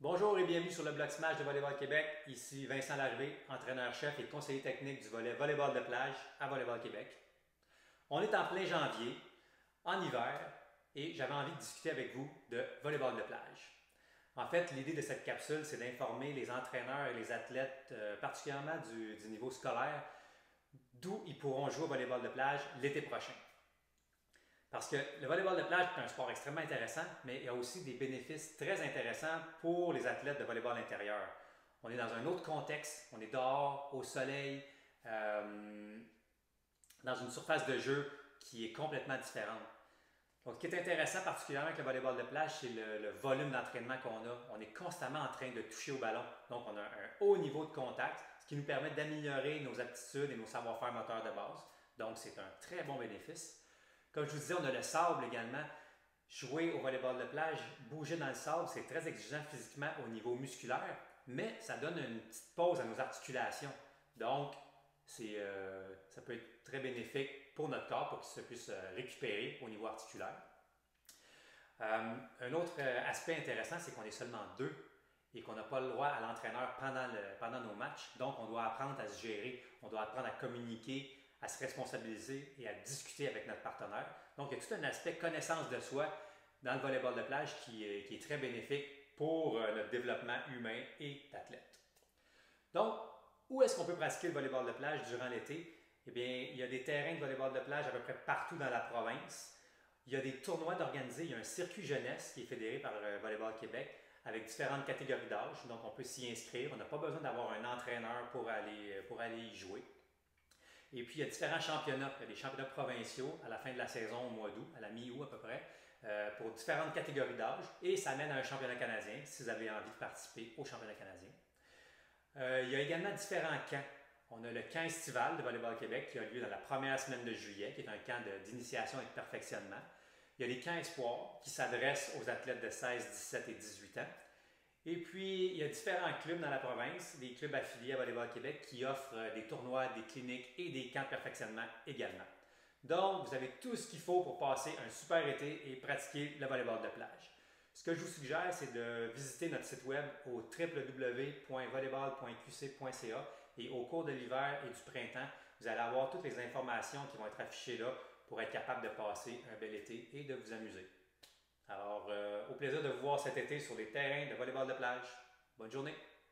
Bonjour et bienvenue sur le blog Smash de Volleyball Québec. Ici Vincent Larrivée, entraîneur-chef et conseiller technique du volet volleyball de plage à Volleyball Québec. On est en plein janvier, en hiver, et j'avais envie de discuter avec vous de volleyball de plage. En fait, l'idée de cette capsule, c'est d'informer les entraîneurs et les athlètes, particulièrement du niveau scolaire, d'où ils pourront jouer au volleyball de plage l'été prochain. Parce que le volleyball de plage est un sport extrêmement intéressant, mais il y a aussi des bénéfices très intéressants pour les athlètes de volleyball intérieur. On est dans un autre contexte, on est dehors, au soleil, dans une surface de jeu qui est complètement différente. Donc, ce qui est intéressant particulièrement avec le volleyball de plage, c'est le volume d'entraînement qu'on a. On est constamment en train de toucher au ballon. Donc, on a un haut niveau de contact, ce qui nous permet d'améliorer nos aptitudes et nos savoir-faire moteurs de base. Donc, c'est un très bon bénéfice. Comme je vous disais, on a le sable également. Jouer au volleyball de plage, bouger dans le sable, c'est très exigeant physiquement au niveau musculaire, mais ça donne une petite pause à nos articulations. Donc, ça peut être très bénéfique pour notre corps pour qu'il se puisse récupérer au niveau articulaire. Un autre aspect intéressant, c'est qu'on est seulement deux et qu'on n'a pas le droit à l'entraîneur pendant nos matchs. Donc, on doit apprendre à se gérer, on doit apprendre à communiquer, à se responsabiliser et à discuter avec notre partenaire. Donc, il y a tout un aspect connaissance de soi dans le volleyball de plage qui est très bénéfique pour notre développement humain et d'athlète. Donc, où est-ce qu'on peut pratiquer le volleyball de plage durant l'été? Eh bien, il y a des terrains de volleyball de plage à peu près partout dans la province. Il y a des tournois d'organiser. Il y a un circuit jeunesse qui est fédéré par Volleyball Québec avec différentes catégories d'âge. Donc, on peut s'y inscrire. On n'a pas besoin d'avoir un entraîneur pour aller y jouer. Et puis, il y a différents championnats. Il y a des championnats provinciaux à la fin de la saison au mois d'août, à la mi-août à peu près, pour différentes catégories d'âge. Et ça mène à un championnat canadien si vous avez envie de participer au championnat canadien. Il y a également différents camps. On a le camp estival de Volleyball Québec qui a lieu dans la première semaine de juillet, qui est un camp d'initiation et de perfectionnement. Il y a les camps espoirs qui s'adressent aux athlètes de 16, 17 et 18 ans. Et puis, il y a différents clubs dans la province, des clubs affiliés à Volleyball Québec qui offrent des tournois, des cliniques et des camps de perfectionnement également. Donc, vous avez tout ce qu'il faut pour passer un super été et pratiquer le volleyball de plage. Ce que je vous suggère, c'est de visiter notre site web au www.volleyball.qc.ca et au cours de l'hiver et du printemps, vous allez avoir toutes les informations qui vont être affichées là pour être capable de passer un bel été et de vous amuser. Alors, au plaisir de vous voir cet été sur les terrains de volleyball de plage. Bonne journée!